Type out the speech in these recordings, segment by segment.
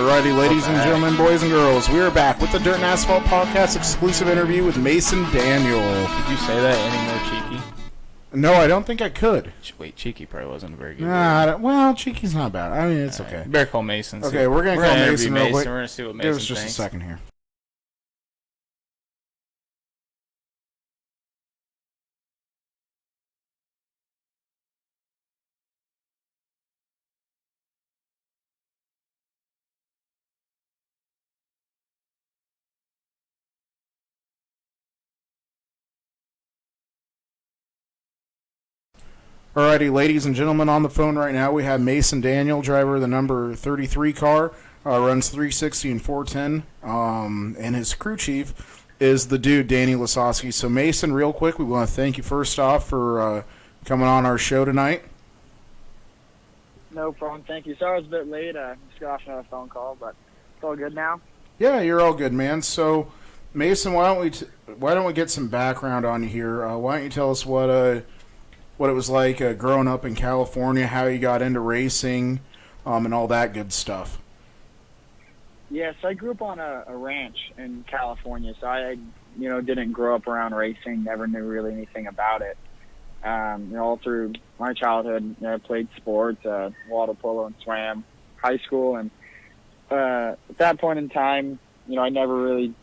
Alrighty, ladies and gentlemen, boys and girls, we are back with the Dirt and Asphalt Podcast exclusive interview with Mason Daniel. Could you say that any more cheeky? No, I don't think I could. Wait, cheeky probably wasn't a very good word. Well, cheeky's not bad. I mean, it's okay. Better call Mason. Okay, we're going to call Mason real quick. We're going to see what Mason thinks. Give us just a second here. Alrighty, ladies and gentlemen, on the phone right now we have Mason Daniel, driver of the number 33 car, runs 360 and 410, and his crew chief is the dude, Danny Lasowski. So Mason, real quick, we want to thank you first off for coming on our show tonight. No problem, thank you. Sorry I was a bit late, just got off another phone call, but it's all good now. Yeah, you're all good, man. So Mason, why don't we get some background on you here? Why don't you tell us what it was like growing up in California, how you got into racing, and all that good stuff. Yes, I grew up on a ranch in California, so I didn't grow up around racing, never knew really anything about it. All through my childhood, I played sports, water polo and swam, high school, and at that point in time, I never really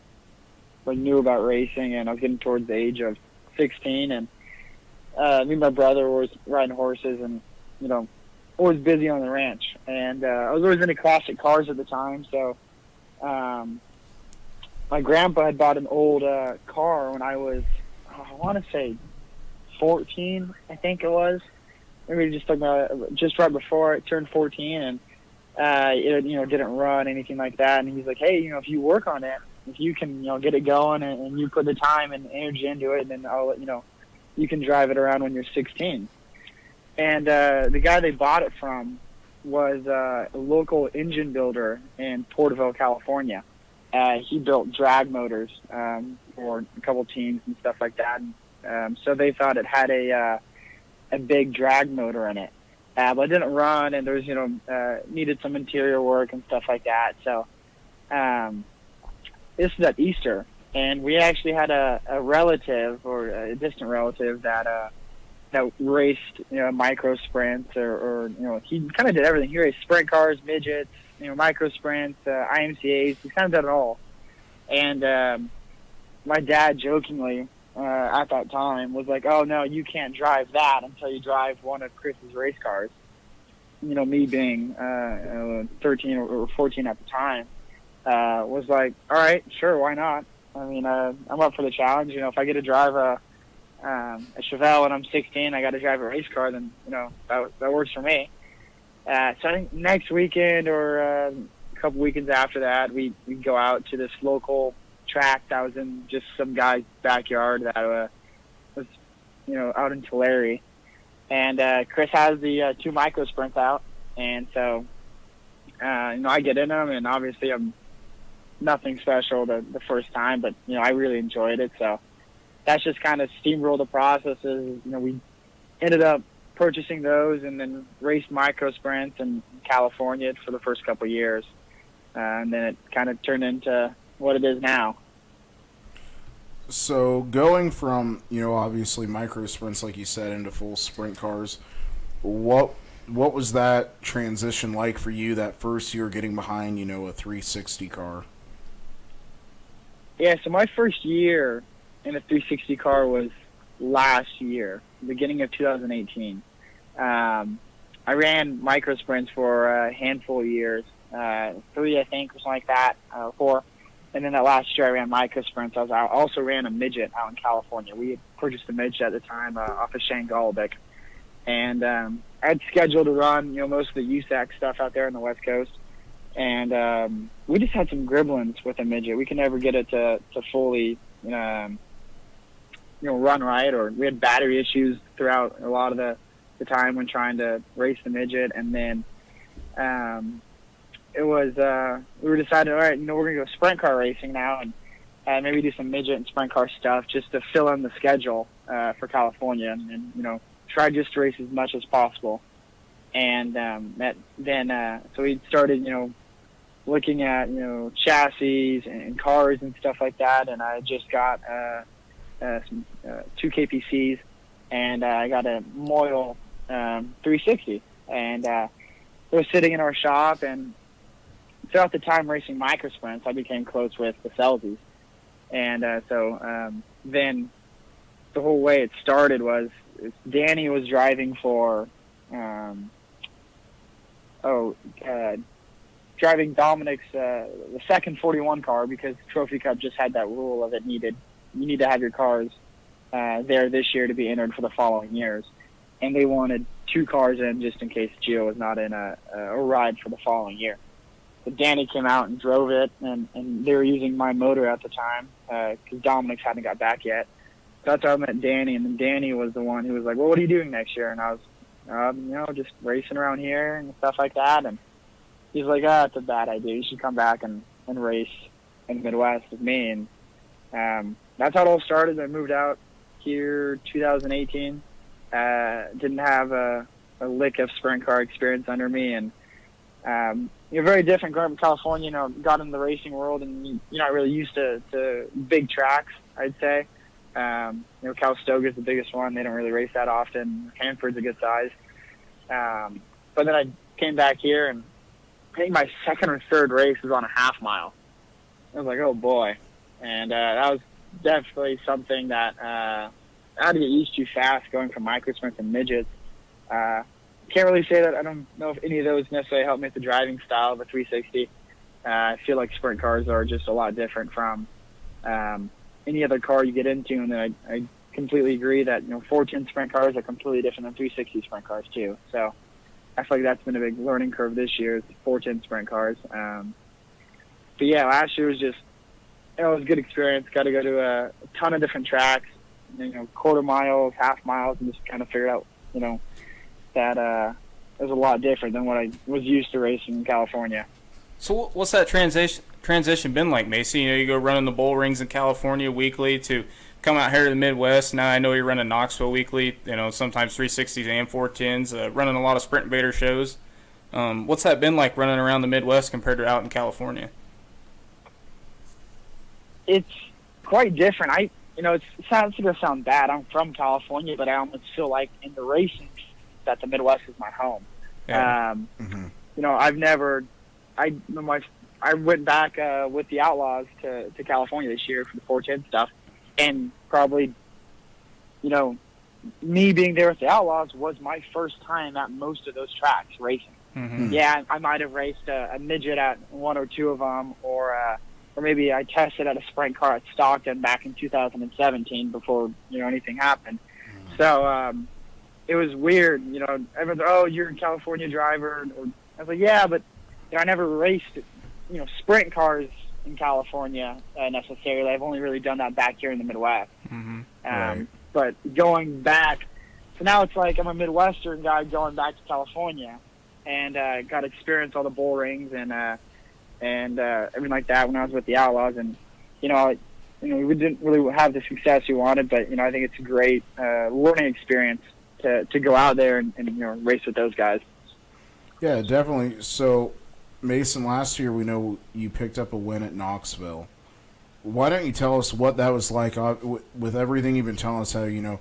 knew about racing, and I was getting towards the age of 16, and me and my brother were riding horses and, always busy on the ranch. And I was always into classic cars at the time, so my grandpa had bought an old car when I was, I want to say 14, I think it was. Maybe just right before I turned 14, and it didn't run, anything like that. And he's like, hey, if you work on it, if you can, get it going and you put the time and energy into it, then I'll let you know. You can drive it around when you're 16. And the guy they bought it from was a local engine builder in Porterville, California. He built drag motors for a couple teams and stuff like that. So they thought it had a big drag motor in it. But it didn't run, and there was, needed some interior work and stuff like that. So this is at Easter. And we actually had a relative or a distant relative that raced, micro sprints or he kind of did everything. He raced sprint cars, midgets, micro sprints, IMCAs. He's kind of done it all. And my dad jokingly at that time was like, "Oh no, you can't drive that until you drive one of Chris's race cars." Me being 13 or 14 at the time, was like, "All right, sure, why not?" I mean, I'm up for the challenge. If I get to drive a Chevelle when I'm 16, I got to drive a race car, then, that works for me. So I think next weekend or a couple weekends after that, we go out to this local track that was in just some guy's backyard that was, out in Tulare. And Chris has the 2 micro sprints out. And so, I get in them, and obviously I'm nothing special the first time, but I really enjoyed it. So that's just kind of steamrolled the processes. We ended up purchasing those and then raced micro sprints in California for the first couple of years, and then it kind of turned into what it is now. So going from obviously micro sprints, like you said, into full sprint cars, what was that transition like for you that first year getting behind a 360 car? Yeah, so my first year in a 360 car was last year, beginning of 2018. I ran micro sprints for a handful of years, 3 I think, or something like that, 4. And then that last year I ran micro sprints. I also ran a midget out in California. We had purchased a midget at the time off of Shangalbeck. And I had scheduled to run most of the USAC stuff out there on the West Coast. And we just had some gribblings with a midget. We could never get it to fully, run right, or we had battery issues throughout a lot of the time when trying to race the midget. And then it was we were deciding, all right, we're gonna go sprint car racing now, and maybe do some midget and sprint car stuff just to fill in the schedule for California, and try just to race as much as possible. And so we started, looking at chassis and cars and stuff like that, and I just got some, 2 KPCs, and I got a Moyle 360, and it was sitting in our shop. And throughout the time racing micro sprints, I became close with the Selzies, and so then the whole way it started was Danny was driving for driving Dominic's the second 41 car, because Trophy Cup just had that rule of you need to have your cars there this year to be entered for the following years, and they wanted 2 cars in just in case Gio was not in a ride for the following year. So Danny came out and drove it, and they were using my motor at the time because Dominic's hadn't got back yet. So that's how I met Danny, and then Danny was the one who was like, well, what are you doing next year? And I was, just racing around here and stuff like that. And he's like, it's a bad idea. You should come back and race in the Midwest with me. And that's how it all started. I moved out here 2018. Didn't have a lick of sprint car experience under me. And you're very different growing up in California. Got in the racing world, and you're not really used to big tracks, I'd say. Calistoga is the biggest one. They don't really race that often. Hanford's a good size. But then I came back here, and I think my second or third race was on a half mile. I was like, oh boy. And that was definitely something that I had to get used to fast, going from micro sprints and midgets. Can't really say that I don't know if any of those necessarily helped me with the driving style of a 360. I feel like sprint cars are just a lot different from any other car you get into, and then I completely agree that 410 sprint cars are completely different than 360 sprint cars too. So I feel like that's been a big learning curve this year, is 410 sprint cars. But yeah, last year was just it was a good experience. Got to go to a ton of different tracks, quarter miles, half miles, and just kind of figured out that it was a lot different than what I was used to racing in California. So what's that transition been like, Macy? You go running the bull rings in California weekly to come out here to the Midwest. Now I know you're running Knoxville weekly, sometimes 360s and 410s, running a lot of Sprint Invader shows. What's that been like running around the Midwest compared to out in California? It's quite different. It sounds going to sound bad. I'm from California, but I almost feel like in the racing that the Midwest is my home. Yeah. I went back with the Outlaws to California this year for the 410 stuff, and probably, me being there with the Outlaws was my first time at most of those tracks racing. Mm-hmm. Yeah, I might have raced a midget at 1 or 2 of them, or maybe I tested at a sprint car at Stockton back in 2017 before anything happened. Mm-hmm. So it was weird. Everyone's like, oh, you're a California driver. I was like, yeah, but I never raced sprint cars in California necessarily. I've only really done that back here in the Midwest. Mm-hmm. Right. But going back, so now it's like I'm a Midwestern guy going back to California, and got to experience all the bull rings and everything like that when I was with the Outlaws. And we didn't really have the success we wanted, but I think it's a great learning experience to go out there and race with those guys. Yeah, definitely. So, Mason, last year we know you picked up a win at Knoxville. Why don't you tell us what that was like with everything you've been telling us, how you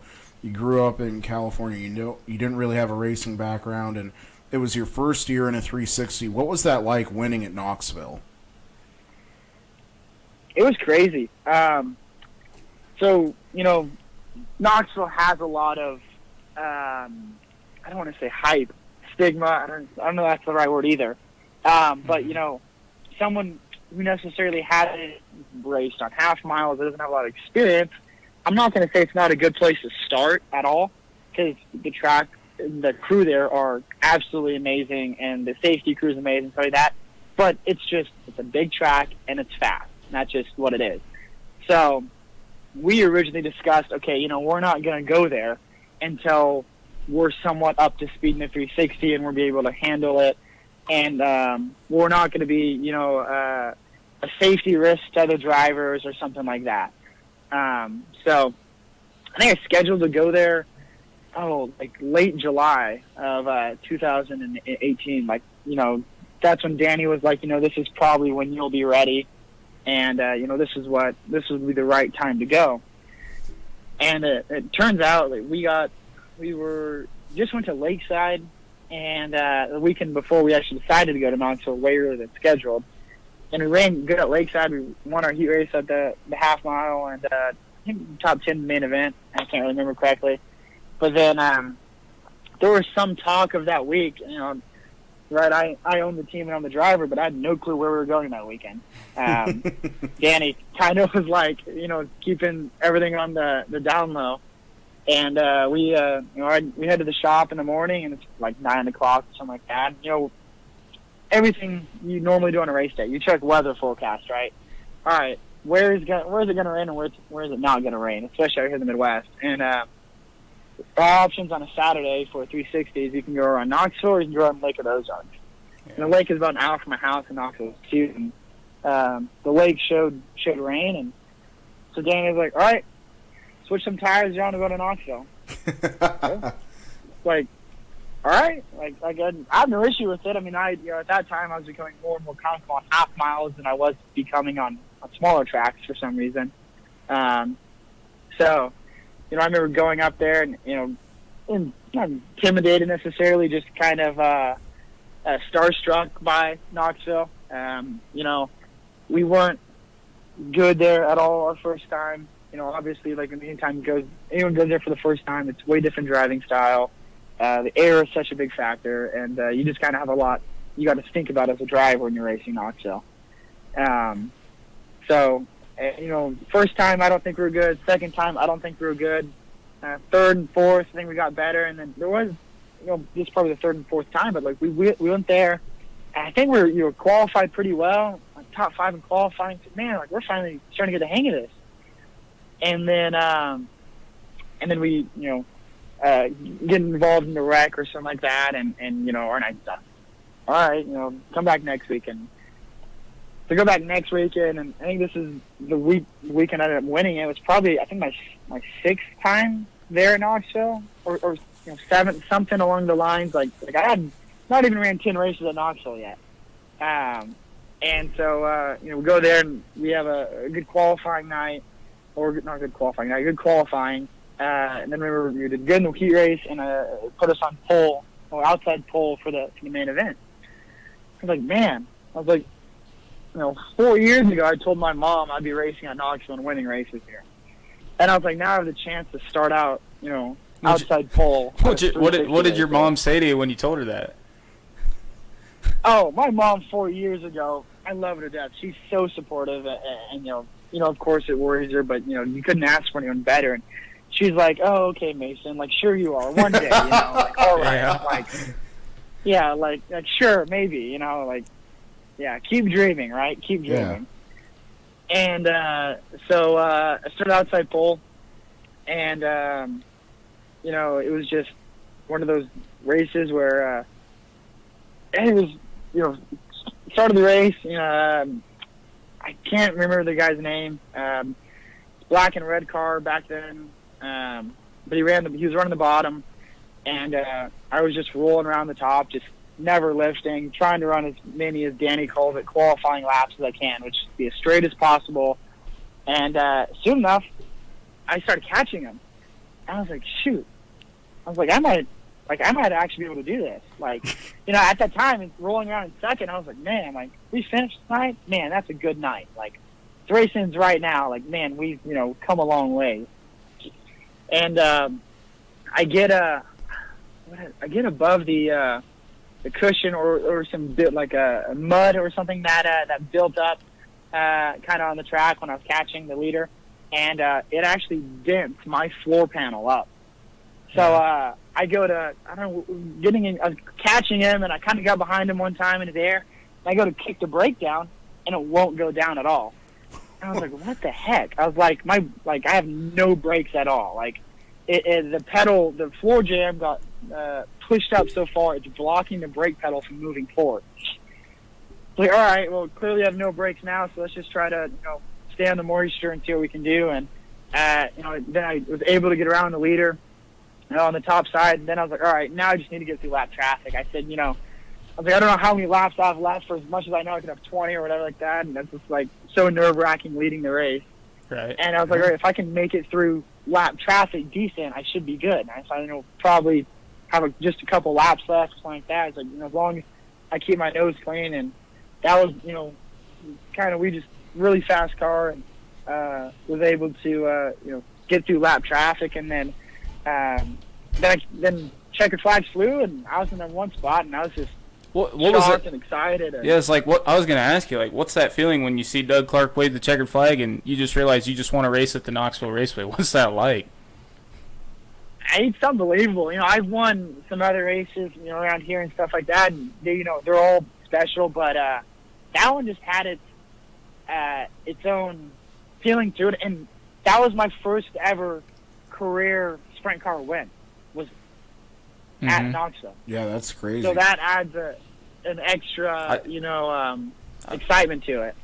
grew up in California, you didn't really have a racing background, and it was your first year in a 360. What was that like winning at Knoxville? It was crazy. So, Knoxville has a lot of I don't want to say hype, stigma. I don't know if that's the right word either. But someone who necessarily hasn't raced on half miles, that doesn't have a lot of experience, I'm not going to say it's not a good place to start at all, because the track, the crew there are absolutely amazing, and the safety crew is amazing, stuff like that. But it's a big track and it's fast. And that's just what it is. So we originally discussed, okay, we're not going to go there until we're somewhat up to speed in the 360 and we'll be able to handle it. And we're not going to be, a safety risk to other drivers or something like that. So I think I scheduled to go there, late July of 2018, that's when Danny was like, this is probably when you'll be ready, and this would be the right time to go. And it turns out that we just went to Lakeside, and the weekend before we actually decided to go to Knoxville way earlier than scheduled. And we ran good at Lakeside. We won our heat race at the half mile and I think top 10 main event. I can't remember correctly. But then there was some talk of that week, right? I owned the team and I'm the driver, but I had no clue where we were going that weekend. Danny kind of was like, keeping everything on the down low. And we head to the shop in the morning, and it's like 9 o'clock or something like that. Everything you normally do on a race day. You check weather forecast, right? All right, where is it going to rain, and where is it not going to rain, especially out here in the Midwest? And our options on a Saturday for 360s, you can go around Knoxville or you can go around Lake of the Ozarks. Yeah. And the lake is about an hour from my house in Knoxville, too. And the lake showed rain, and so Danny was like, all right, switch some tires, John, to go to Knoxville. Like, all right. Like I have no issue with it. I mean, at that time I was becoming more and more comfortable on half miles than I was becoming on smaller tracks for some reason. So, I remember going up there and, not intimidated necessarily, just kind of starstruck by Knoxville. We weren't good there at all our first time. Obviously, like anyone goes there for the first time, it's way different driving style. The air is such a big factor, and you just kind of have a lot you got to think about as a driver when you're racing Knoxville. First time I don't think we were good. Second time I don't think we were good. Third and fourth, I think we got better, and then there was, this is probably the third and fourth time, but like we went there, and I think we were qualified pretty well, like top 5 in qualifying. Man, like we're finally starting to get the hang of this. And then we, get involved in the wreck or something like that, and our night's done. All right, come back next weekend. So go back next weekend, and I think this is the weekend I ended up winning. It was probably, I think, my 6th time there in Knoxville, or 7th, something along the lines. Like I had not even ran 10 races at Knoxville yet. And so, we go there, and we have a good qualifying night, or not good qualifying night, good qualifying. And then we did good in the heat race, and put us on pole, or outside pole for the main event. I was like, man, 4 years ago I told my mom I'd be racing at Knoxville and winning races here. And I was like, now I have the chance to start out, outside pole. What did your mom say to you when you told her that? Oh, my mom 4 years ago, I love her to death. She's so supportive, and of course it worries her, but you couldn't ask for anyone better. And she's like, "Oh, okay, Mason. Like, sure you are. One day, like, all right." Yeah. I'm like, yeah, like sure, maybe, like, yeah, keep dreaming, right? Keep dreaming. Yeah. And so I started outside pole, and it was just one of those races where it was, started the race. I can't remember the guy's name. Black and red car back then. But he was running the bottom, and I was just rolling around the top, just never lifting, trying to run as many, as Danny calls it, qualifying laps as I can, which is be as straight as possible. And soon enough, I started catching him. And I was like, shoot. I was like, I might actually be able to do this. Like, at that time, rolling around in second, I was like, man, like, we finished tonight? Man, that's a good night. Like, the racing's right now. Like, man, we've, come a long way. And I get above the cushion or some bit like a mud or something that built up kind of on the track when I was catching the leader, and it actually dents my floor panel up. So I go to, I was catching him, and I kind of got behind him one time in his air, and I go to kick the brake down, and it won't go down at all. And I was like, what the heck? I was like, I have no brakes at all. Like, the floor jam got pushed up so far, it's blocking the brake pedal from moving forward. Like, all right, well, clearly I have no brakes now, so let's just try to, stay on the moisture and see what we can do. And, then I was able to get around the leader, on the top side. And then I was like, all right, now I just need to get through lap traffic. I said, was like, I don't know how many laps I've left for as much as I know I could have 20 or whatever like that, and that's just like so nerve-wracking leading the race. Right. And I was like, all right, if I can make it through lap traffic decent, I should be good. And I thought, probably have just a couple laps left, something like that. It's like, as long as I keep my nose clean, and that was, we just really fast car, and was able to, get through lap traffic, and then checkered flags flew, and I was in the one spot, and I was just what was shocked it? and excited. And Yeah, it's like what I was going to ask you. Like, what's that feeling when you see Doug Clark wave the checkered flag and you just realize you just want to race at the Knoxville Raceway? What's that like? It's unbelievable. I've won some other races, around here and stuff like that, and they, they're all special, but that one just had its own feeling to it, and that was my first ever career sprint car win. Was at Knoxville. Yeah, that's crazy. So that adds an extra, excitement to it.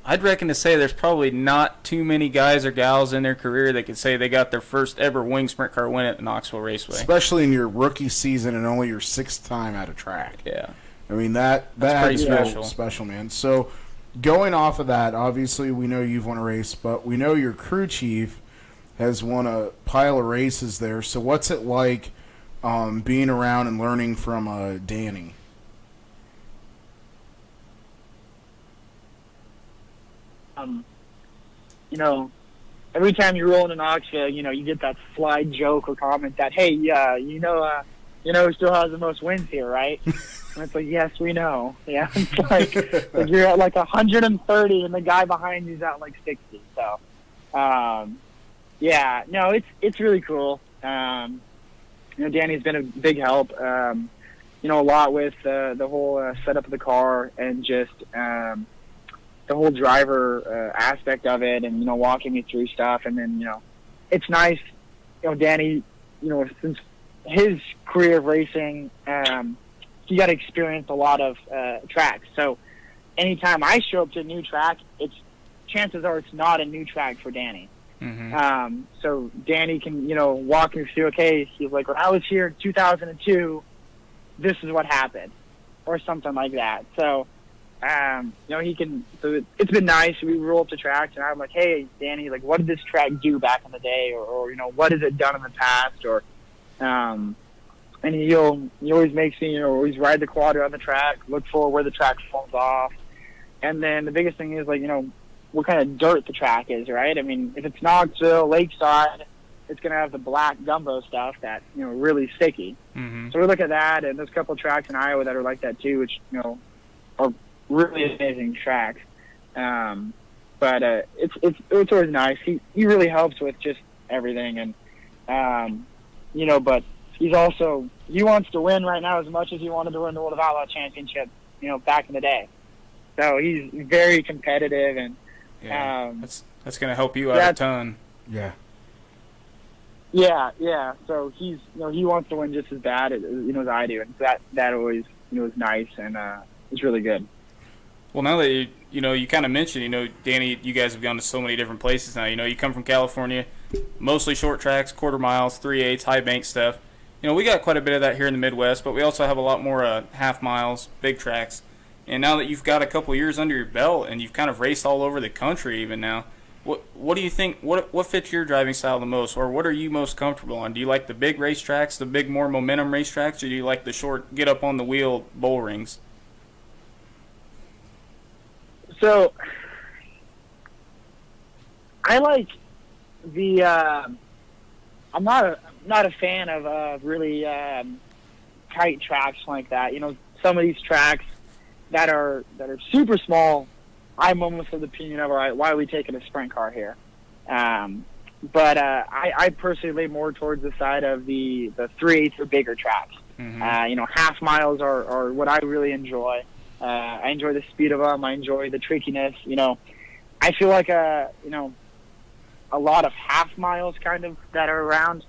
I'd reckon to say there's probably not too many guys or gals in their career that could say they got their first ever wing sprint car win at the Knoxville Raceway. Especially in your rookie season and only your 6th time at a track. Yeah. I mean, that's pretty special, man. So going off of that, obviously we know you've won a race, but we know your crew chief has won a pile of races there. So what's it like being around and learning from Danny? Every time you roll into Knoxville, you get that slide joke or comment that, hey, who still has the most wins here, right? And it's like, yes, we know. Yeah, it's like you're at like 130, and the guy behind you's at like 60. So, it's really cool. Danny's been a big help. A lot with the whole setup of the car and just the whole driver aspect of it, and walking me through stuff. And then it's nice. Danny, since his career of racing, he got to experience a lot of tracks. So anytime I show up to a new track, chances are it's not a new track for Danny. Mm-hmm. So Danny can, walk me through, okay, he's like, when I was here in 2002, this is what happened, or something like that. So, he can, so it's been nice. We roll up the tracks, and I'm like, hey, Danny, like, what did this track do back in the day? Or what has it done in the past? Or, and he always makes me, always ride the quad on the track, look for where the track falls off. And then the biggest thing is, like, what kind of dirt the track is, right? I mean, if it's Knoxville, Lakeside, it's going to have the black gumbo stuff that, really sticky. Mm-hmm. So we look at that, and there's a couple of tracks in Iowa that are like that too, which, are really amazing tracks. But it's always nice. He really helps with just everything. And, but he wants to win right now as much as he wanted to win the World of Outlaw Championship, back in the day. So he's very competitive, and that's going to help you out a ton. Yeah. Yeah. So he's, he wants to win just as bad as I do, and that always, is nice, and it's really good. Well, now that you kind of mentioned, Danny, you guys have gone to so many different places now. You come from California, mostly short tracks, quarter miles, 3/8, high bank stuff. We got quite a bit of that here in the Midwest, but we also have a lot more half miles, big tracks. And now that you've got a couple years under your belt and you've kind of raced all over the country even now, what do you think, what fits your driving style the most, or what are you most comfortable on? Do you like the big racetracks, the big, more momentum racetracks, or do you like the short, get up on the wheel bull rings? So I like the I'm not a fan of really tight tracks like that. Some of these tracks that are super small, I'm almost of the opinion of, all right, why are we taking a sprint car here? But I personally lay more towards the side of the 3/8 or bigger tracks. Mm-hmm. Half miles are what I really enjoy. I enjoy the speed of them. I enjoy the trickiness. I feel like a lot of half miles kind of that are around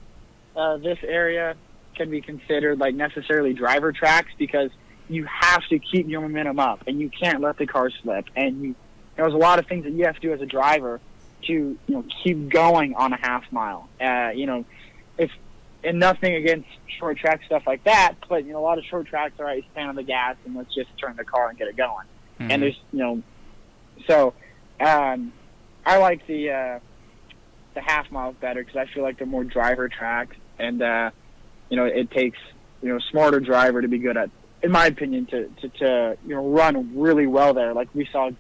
this area can be considered like necessarily driver tracks, because you have to keep your momentum up and you can't let the car slip. And there's a lot of things that you have to do as a driver to keep going on a half mile. If and nothing against short track stuff like that, but a lot of short tracks are stand on the gas and let's just turn the car and get it going. Mm-hmm. And there's so I like the half miles better because I feel like they're more driver tracks, and it takes a smarter driver to be good at, in my opinion, to run really well there, like we saw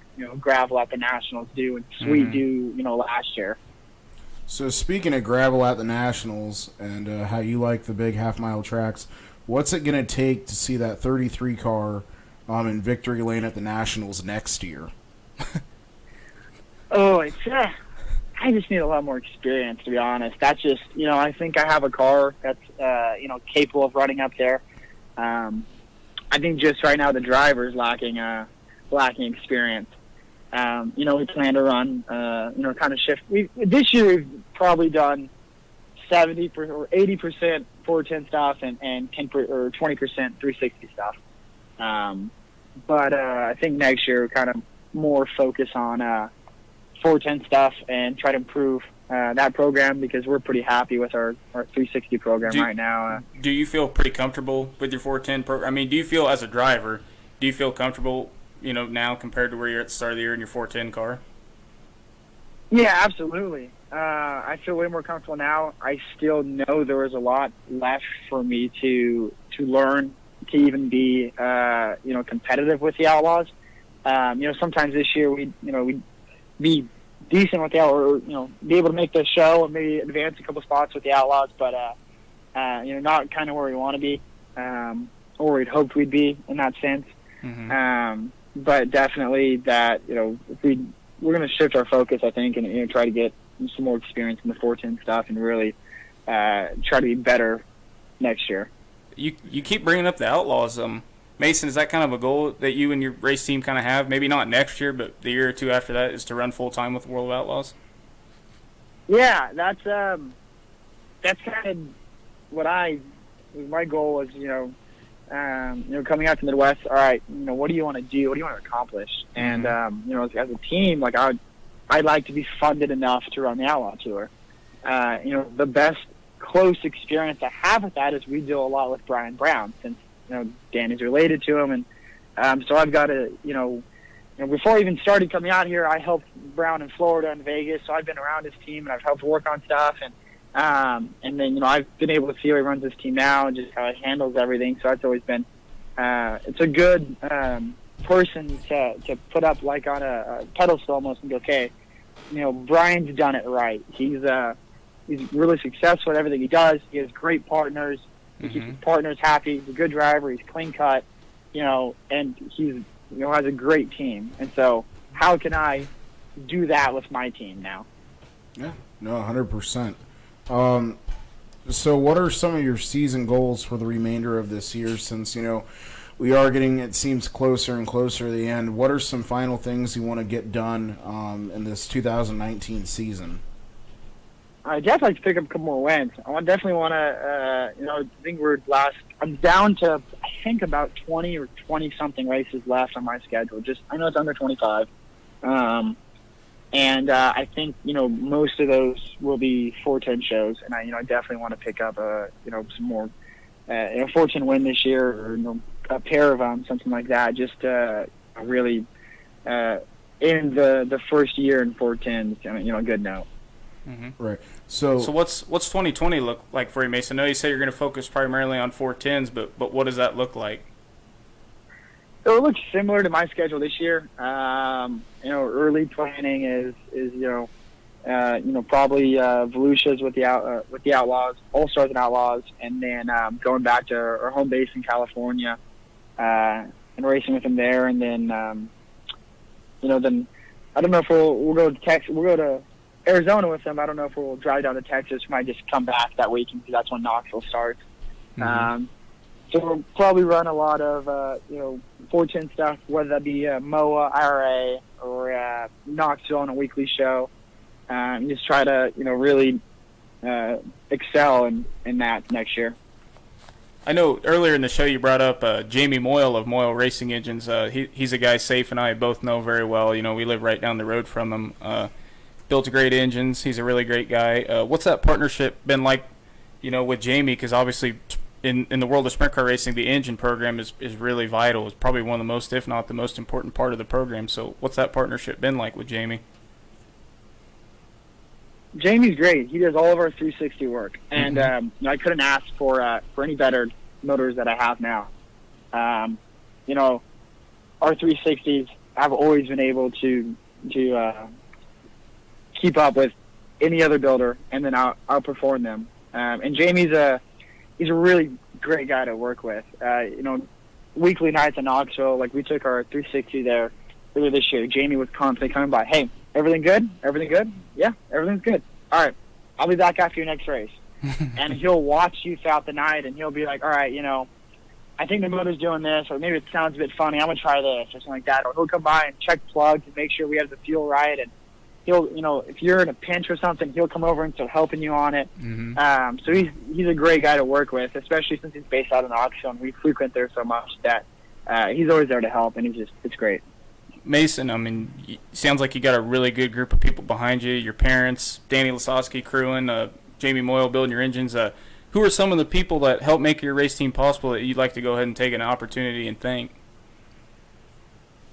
gravel at the Nationals do and Sweet do last year. So speaking of gravel at the Nationals and how you like the big half-mile tracks, what's it going to take to see that 33 car in victory lane at the Nationals next year? Oh, it's I just need a lot more experience, to be honest. That's just I think I have a car that's capable of running up there. I think just right now the driver's lacking experience. We plan to run, kind of shift. This year we've probably done 70% or 80% 410 stuff and 10 or 20% 360 stuff. But I think next year kind of more focus on 410 stuff and try to improve that program because we're pretty happy with our 360 program right now. Do you feel pretty comfortable with your 410 program? I mean, do you feel as a driver, do you feel comfortable now compared to where you're at the start of the year in your 410 car? Yeah, absolutely. I feel way more comfortable now. I still know there was a lot left for me to learn to even be competitive with the Outlaws. Sometimes this year we'd be decent with the Outlaws, or be able to make the show and maybe advance a couple spots with the Outlaws, but not kind of where we want to be, or we'd hoped we'd be in that sense. Mm-hmm. But definitely that we're going to shift our focus, I think, and try to get some more experience in the 410 stuff and really try to be better next year. You keep bringing up the Outlaws. Mason, is that kind of a goal that you and your race team kind of have? Maybe not next year, but the year or two after that, is to run full time with the World of Outlaws? Yeah, that's kind of what my goal was. Coming out to the Midwest. All right, what do you want to do? What do you want to accomplish? Mm-hmm. And as a team, like I'd like to be funded enough to run the Outlaw Tour. The best close experience I have with that is we do a lot with Brian Brown, since Danny's related to him, and so I've got to before I even started coming out here, I helped Brown in Florida and Vegas, so I've been around his team and I've helped work on stuff, and then I've been able to see how he runs his team now and just how he handles everything. So that's always been it's a good person to put up like on a pedestal almost and go, okay, Brian's done it right. He's really successful at everything he does. He has great partners. He keeps his partners happy. He's a good driver. He's clean cut, and he's has a great team. And so, how can I do that with my team now? Yeah, no, 100%. So, what are some of your season goals for the remainder of this year? Since we are getting, it seems, closer and closer to the end. What are some final things you want to get done in this 2019 season? I definitely like to pick up a couple more wins. I definitely want to, I think I'm down to, I think, about 20 or 20-something races left on my schedule. I know it's under 25. And I think, most of those will be 410 shows. And I definitely want to pick up, some more, 410 win this year, or, a pair of them, something like that. Just really in the first year in 410, a good note. Mm-hmm. Right. So what's 2020 look like for you, Mason? I know you say you're going to focus primarily on 410s, but what does that look like? So it looks similar to my schedule this year. Early planning is probably Volusia's with the Outlaws, All Stars and Outlaws, and then going back to our home base in California and racing with them there, and then then I don't know if we'll go to Texas. We'll go to Arizona with them. I don't know if we'll drive down to Texas. We might just come back that weekend because that's when Knoxville starts. Mm-hmm. So we'll probably run a lot of 410 stuff, whether that be MOA, IRA, or Knoxville on a weekly show. And just try to really excel in that next year. I know earlier in the show you brought up Jamie Moyle of Moyle Racing Engines. He's a guy Safe and I both know very well. We live right down the road from him. Built great engines. He's a really great guy. What's that partnership been like, with Jamie, because obviously in the world of sprint car racing, the engine program is really vital. It's probably one of the most, if not the most important part of the program. So what's that partnership been like with Jamie? Jamie's great. He does all of our 360 work, and I couldn't ask for any better motors that I have now. Our 360s have always been able to keep up with any other builder, and then outperform them. And Jamie's he's a really great guy to work with. Weekly nights in Knoxville, like we took our 360 there earlier this year. Jamie was constantly coming by. Hey, everything good? Everything good? Yeah, everything's good. All right, I'll be back after your next race. And he'll watch you throughout the night, and he'll be like, all right, I think the motor's doing this, or maybe it sounds a bit funny. I'm going to try this, or something like that. Or he'll come by and check plugs and make sure we have the fuel right. And he'll, if you're in a pinch or something, he'll come over and start helping you on it. So he's a great guy to work with, especially since he's based out in Knoxville, and we frequent there so much that he's always there to help, and it's great. Mason, I mean, sounds like you got a really good group of people behind you. Your parents, Danny Lasowski crewing, Jamie Moyle building your engines. Who are some of the people that help make your race team possible that you'd like to go ahead and take an opportunity and thank?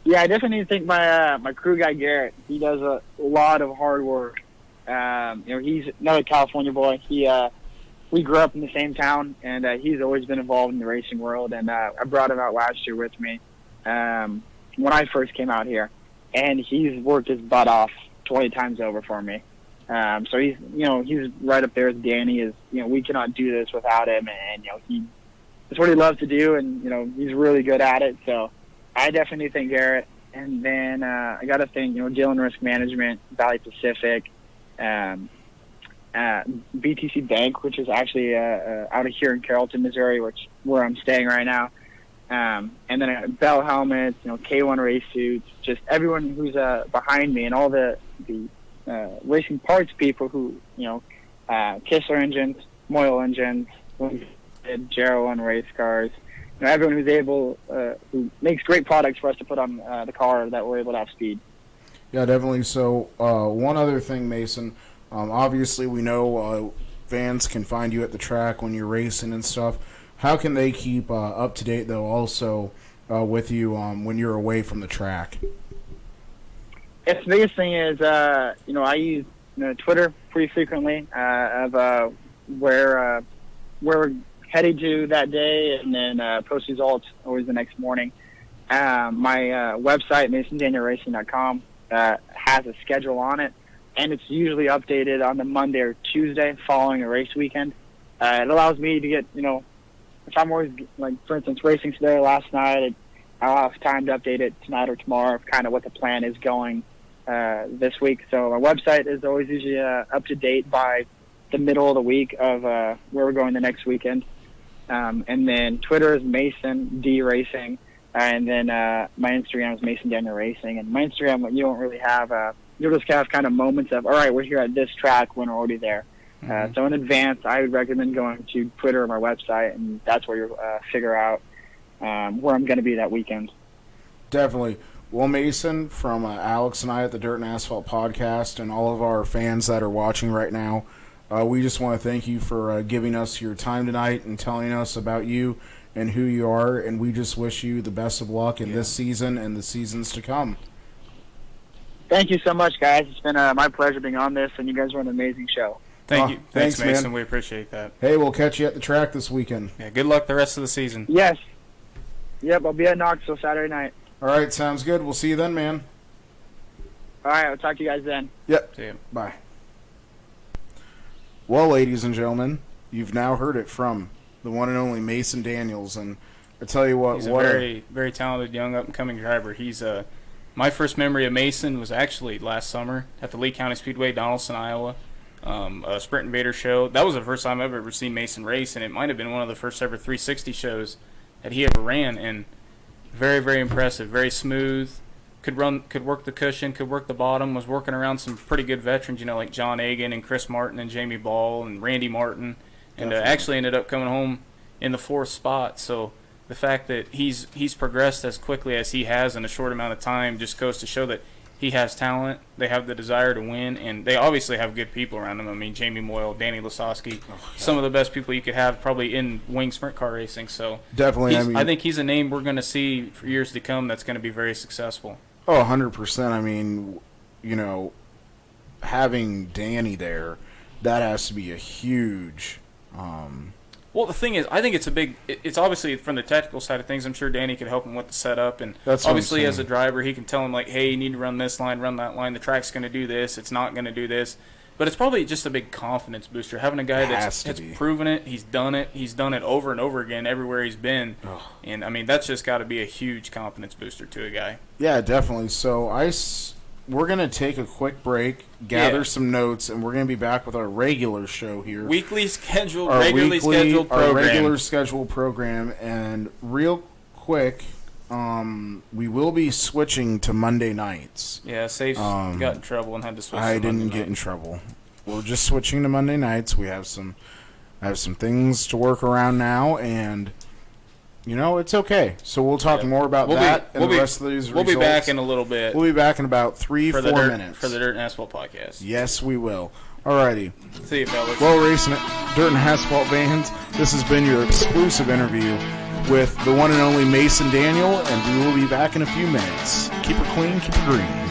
Yeah, I definitely need to thank my crew guy Garrett. He does a lot of hard work. He's another California boy. We grew up in the same town, and he's always been involved in the racing world. And I brought him out last year with me when I first came out here, and he's worked his butt off 20 times over for me. So he's right up there with Danny. We cannot do this without him, and it's what he loves to do, and he's really good at it. So I definitely think Garrett, and then I got to thank Dillon Risk Management, Valley Pacific, BTC Bank, which is actually out of here in Carrollton, Missouri, where I'm staying right now. And then Bell Helmets, K1 Race Suits, just everyone who's behind me, and all the racing parts people who, Kistler Engines, Moyle Engines, Jarrow on Race Cars, everyone who makes great products for us to put on the car that we're able to have speed. Yeah, definitely. So one other thing, Mason, obviously we know fans can find you at the track when you're racing and stuff. How can they keep up to date, though, also with you when you're away from the track? The biggest thing is, I use Twitter pretty frequently of where we're headed to that day, and then post results always the next morning. My website, MasonDanielRacing.com, has a schedule on it, and it's usually updated on the Monday or Tuesday following a race weekend. It allows me to get, if I'm always, like, for instance, racing today or last night, I'll have time to update it tonight or tomorrow of kind of what the plan is going this week. So my website is always usually up to date by the middle of the week of where we're going the next weekend. And then Twitter is Mason D Racing, and then my Instagram is Mason Daniel Racing. And my Instagram, you don't really have, you'll just have kind of moments of, all right, we're here at this track when we're already there. So in advance, I would recommend going to Twitter or my website, and that's where you'll figure out where I'm going to be that weekend. Definitely. Well, Mason, from Alex and I at the Dirt and Asphalt podcast, and all of our fans that are watching right now, we just want to thank you for giving us your time tonight and telling us about you and who you are, and we just wish you the best of luck in this season and the seasons to come. Thank you so much, guys. It's been my pleasure being on this, and you guys were an amazing show. Thank you. Thanks, Mason. man. We appreciate that. Hey, we'll catch you at the track this weekend. Yeah, good luck the rest of the season. Yes. Yep, I'll be at Knoxville Saturday night. All right, sounds good. We'll see you then, man. All right, I'll talk to you guys then. Yep. See you. Bye. Well, ladies and gentlemen, you've now heard it from the one and only Mason Daniels, and I tell you what, He's a very, very talented young up-and-coming driver. He's my first memory of Mason was actually last summer at the Lee County Speedway, Donaldson, Iowa, a Sprint Invader show. That was the first time I've ever seen Mason race, and it might have been one of the first ever 360 shows that he ever ran. And very, very impressive, very smooth. Could work the cushion, could work the bottom. Was working around some pretty good veterans, like John Egan and Chris Martin and Jamie Ball and Randy Martin, and actually ended up coming home in the 4th spot. So the fact that he's progressed as quickly as he has in a short amount of time just goes to show that He has talent. They have the desire to win, and they obviously have good people around them. I mean, Jamie Moyle, Danny Lasowski, some of the best people you could have probably in wing sprint car racing. So Definitely. I think he's a name we're going to see for years to come that's going to be very successful. Oh, 100%. I mean, you know, having Danny there, that has to be a huge. Well, the thing is, I think it's obviously from the technical side of things. I'm sure Danny could help him with the setup, and That's what I'm obviously as a saying. driver, he can tell him like, hey, you need to run this line, run that line. The track's going to do this. It's not going to do this. But it's probably just a big confidence booster. Having a guy Has that's to be. proven it, he's done it over and over again everywhere he's been. And, I mean, that's just got to be a huge confidence booster to a guy. Yeah, definitely. So we're going to take a quick break, gather Yeah. some notes, and we're going to be back with our regular show here. Weekly scheduled, Our regularly scheduled program. Our regular scheduled program. And real quick, we will be switching to Monday nights. Yeah, Safe's got in trouble and had to switch I to didn't Monday get night. in trouble. We're just switching to Monday nights. I have some things to work around now, and you know it's okay. So we'll talk Yeah. more about that and the rest of these We'll results. be back in a little bit We'll be back in about 3-4 minutes for the Dirt and Asphalt podcast. Yes, we will. Alrighty. See you, fellas. Well, racing it, Dirt and Asphalt Vans. This has been your exclusive interview with the one and only Mason Daniel, and we will be back in a few minutes. Keep it clean, keep it green.